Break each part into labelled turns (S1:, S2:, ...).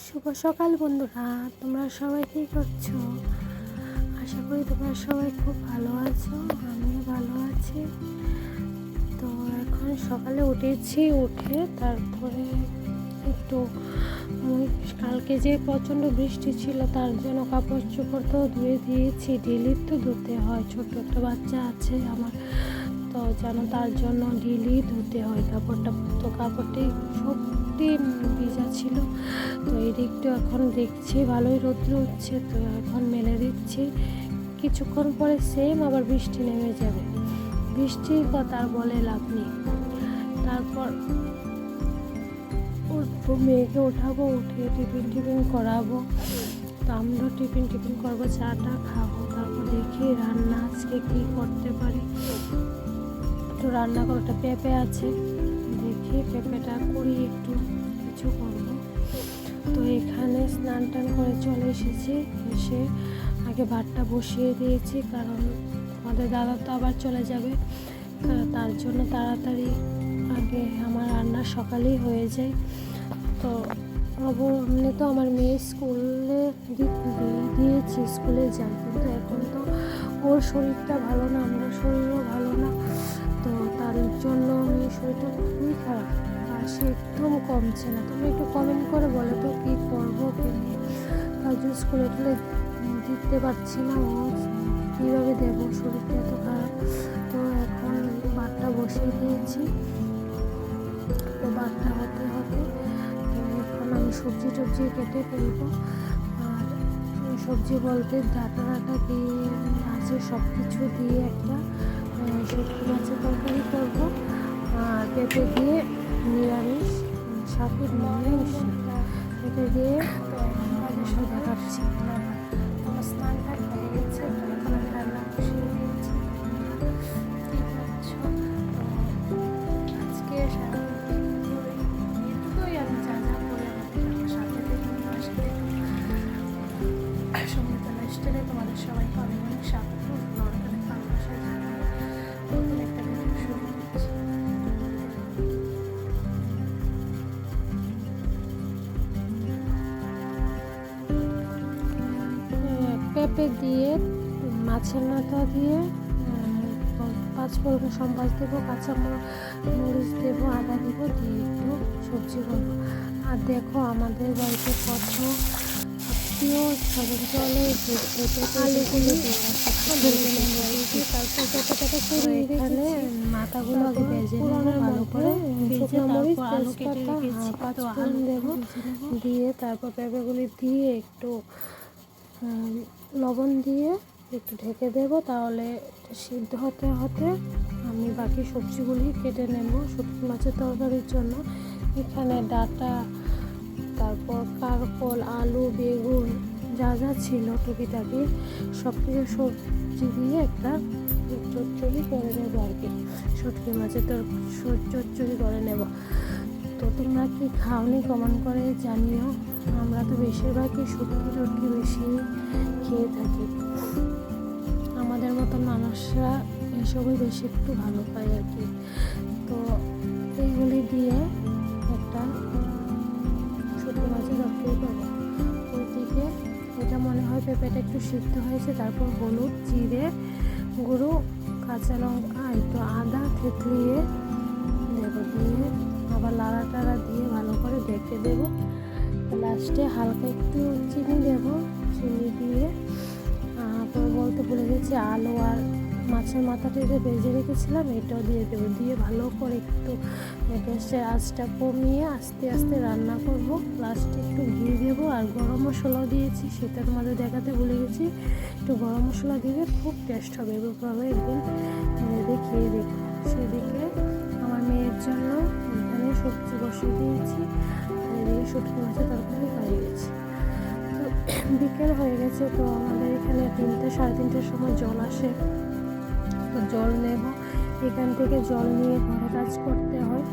S1: শুভ সকাল বন্ধুরা, তোমরা সবাই কী করছো? আশা করি তোমরা সবাই খুব ভালো আছো, আমিও ভালো আছি। তো এখন সকালে উঠেছি, উঠে তারপরে একটু কালকে যে প্রচণ্ড বৃষ্টি ছিল তার জন্য কাপড় চোপড় তো ধুয়ে দিয়েছি। ডেলি তো ধুতে হয়, ছোট্ট একটা বাচ্চা আছে আমার, তো যেন তার জন্য ডেলি ধুতে হয় কাপড়টা। তো কাপড়টি সত্যি ভিজা ছিল, তো এই দিকটা এখন দেখছি ভালোই রৌদ্র উঠছে, তো এখন মেলে দিচ্ছি। কিছুক্ষণ পরে সেম আবার বৃষ্টি নেমে যাবে। বৃষ্টির কথা আর বলে লাভ নেই। তারপর উঠবো, মেয়েকে উঠাবো, উঠে টিফিন করাবো। তো আমরা টিফিন করবো, চাটা খাবো। তারপর দেখি রান্না আজকে কী করতে পারি। একটু রান্না করতে পেঁপে আছে, দেখি পেঁপেটা করি, একটু কিছু করবো। তো এখানে স্নান টান করে চলে এসেছি, এসে আগে ভাতটা বসিয়ে দিয়েছি, কারণ আমাদের দাদা তো আবার চলে যাবে, তার জন্য তাড়াতাড়ি আগে আমার রান্না সকালেই হয়ে যায়। তো এমনি তো আমার মেয়ে স্কুলে দিয়েছি, স্কুলে যায়, কিন্তু এখন তো ওর শরীরটা ভালো না, আমার শরীরও ভালো না। তো তার জন্য মেয়ের শরীরটা খুবই খারাপ, আর সে একদম কমছে না। তুমি একটু কমেন্ট করে বলো তো কী করবো, কে নিয়ে তার জন্য স্কুলে টুলে দিতে পারছি না। ও কীভাবে দেবো, শরীরটা এত খারাপ। তো এখন ভাতটা বসিয়ে দিয়েছি, তো ভাতটা হতে হতে এখন আমি সবজি টবজি কেটে ফেলবো। আর সবজি বলতে ডাটা দিয়ে আছে, সব কিছু দিয়ে একটা শুটকি মাছের তরকারি করবো, আর পেঁপে দিয়ে নিরামিষ, সাথে নিরামিষ পেঁপে দিয়ে সব দেখাচ্ছি। আমার স্নানটা হয়ে গেছে, এখন আমি রান্না বসিয়ে দিয়েছি। ঠিক আছে, আজকে এটুকুই আমি যা যা করলাম আমার সাথে আমার সাথে সঙ্গীত লাইফস্টাইলে তোমাদের সবাইকে অনেক অনেক স্বাগত। অনেক ভালোবাসা জানাই। নতুন একটা ভিডিও শুরু করছি। পেঁপে দিয়ে, মাছের মাথা দিয়ে, 5 ফোড়ন সম্বাস দেবো, কাঁচা মরিচ দেবো, আদা দেবো, দিয়ে একটু সবজি করবো। আর দেখো আমাদের বাড়িতে কত আত্মীয় স্বজন চলে, আলুগুলো তারপর পেঁপেটাকে করে এখানে মাথাগুলো আগে ভেজে নেবো ভালো করে, শুকনো মরিচ, তেজপাতা, 5 ফোড়ন দেবো, দিয়ে তারপর পেঁপেগুলি দিয়ে একটু লবণ দিয়ে একটু ঢেকে দেবো। তাহলে সিদ্ধ হতে হতে আমি বাকি সবজিগুলি কেটে নেব শুটকি মাছের তরকারির জন্য। এখানে ডাঁটা, তারপর কারকল, আলু, বেগুন, যা যা ছিল টুকিটাকি সব কিছু সবজি দিয়ে একটা চচ্চড়ি করে নেবো আর কি, শুটকি মাছের চচ্চড়ি করে নেব। তো তোমরা কি খাওনি কমেন্ট করে জানিও। আমরা তো বেশিরভাগই শুটকি বেশি খেয়ে থাকি, আমাদের মতন মানুষরা এসবই বেশি একটু ভালো পায় আর কি। তো এইগুলি দিয়ে একটা শুটকি মাছের তরকারি করবো। ওইদিকে এটা মনে হয় পেঁপেটা একটু সিদ্ধ হয়েছে, তারপর হলুদ, জিরে গুঁড়ো, কাঁচা লঙ্কা, একটু আদা থেতলিয়ে দেবো, দিয়ে আবার লাড়া দিয়ে ভালো করে ঢেকে দেবো। লাস্টে হালকা একটু চিনি দেবো, চিনি দিয়ে বলতে ভুলে গেছি, আলু আর মাছের মাথাটা যে ভেজে রেখেছিলাম এটাও দিয়ে দেবো, দিয়ে ভালো করে একটু গ্যাসের আঁচটা কমিয়ে আস্তে আস্তে রান্না করব। লাস্টে একটু ঘি দেবো, আর গরম মশলাও দিয়েছি, সেটা তোমাদের দেখাতে ভুলে গেছি। একটু গরম মশলা দিলে খুব টেস্ট হবে, এভাবে একদিন খেয়ে দেখো। সেদিকে আমার মেয়ের জন্য এখানে সবজি বসিয়ে দিয়েছি, আর এদিকে শুটকি মাছের তরকারি হয়ে গেছে। তো বিকেল হয়ে গেছে, তো আমাদের এখানে 3টে 3:30টার সময় জল আসে, তো জল নেব। এখান থেকে জল নিয়ে ঘরে কাজ করতে হয়,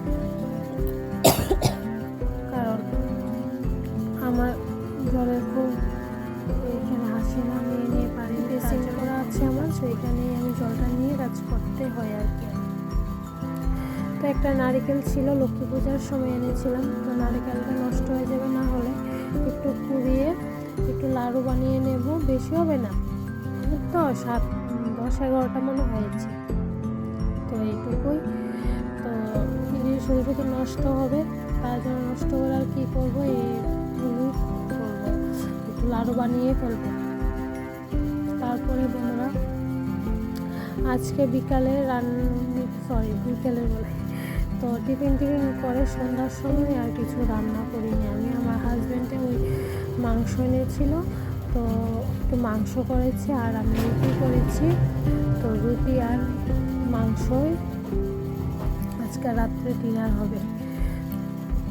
S1: কারণ আমার জলের খুব এখানে হাসি না, নিয়ে পানি বেসিন করা আছে আমার, সেইখানেই আমি জলটা নিয়ে কাজ করতে হয় আর কি। তো একটা নারিকেল ছিল, লক্ষ্মী পূজার সময় এনেছিলাম, তো নারিকেলটা নষ্ট হয়ে যাবে না হলে একটু বেশি হবে না, তো 10-11টা মনে হয়েছে। তো এইটুকুই। তো শুধু শুধু নষ্ট হবে, তার জন্য নষ্ট করে আর কী করবো, এইগুলোই করবো, একটু লাড়ু বানিয়ে ফেলবো। তারপরে বন্ধুরা আজকে বিকালে বিকেলে বলে তো টিফিন করে সন্ধ্যার সময় আর কিছু রান্না করিনি আমি। আমার হাজব্যান্ডে ওই মাংস এনেছিল, তো একটু মাংস করেছি আর আমি রুটি করেছি। তো রুটি আর মাংসই আজকে রাত্রে ডিনার হবে।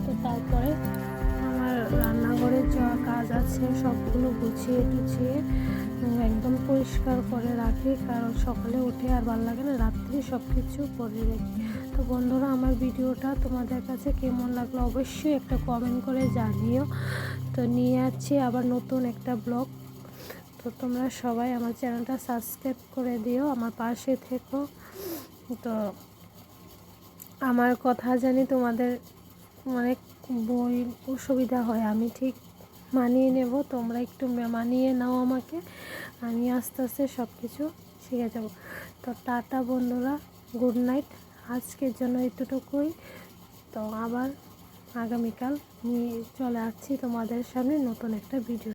S1: তো তারপরে আমার রান্নাঘরে যা কাজ আছে সবগুলো গুছিয়ে টুছিয়ে একদম পরিষ্কার করে রাখি, কারণ সকালে উঠে আর ভালো লাগে না, রাত্রে সব কিছু করে রাখি। তো বন্ধুরা আমার ভিডিওটা তোমাদের কাছে কেমন লাগলো অবশ্যই একটা কমেন্ট করে জানিও। তো নিয়ে যাচ্ছি আবার নতুন একটা ব্লগ। তো তোমরা সবাই আমার চ্যানেলটা সাবস্ক্রাইব করে দিও, আমার পাশে থেকো। তো আমার কথা জানি তোমাদের অনেক অসুবিধা হয়, আমি ঠিক মানিয়ে নেব, তোমরা একটু মানিয়ে নাও আমাকে, আমি আস্তে আস্তে সব কিছু শিখে যাব। তো টাটা বন্ধুরা, গুড নাইট, আজকের জন্য এতটুকুই। তো আবার আগামীকাল নিয়ে চলে আসছি তোমাদের সামনে নতুন একটা ভিডিও।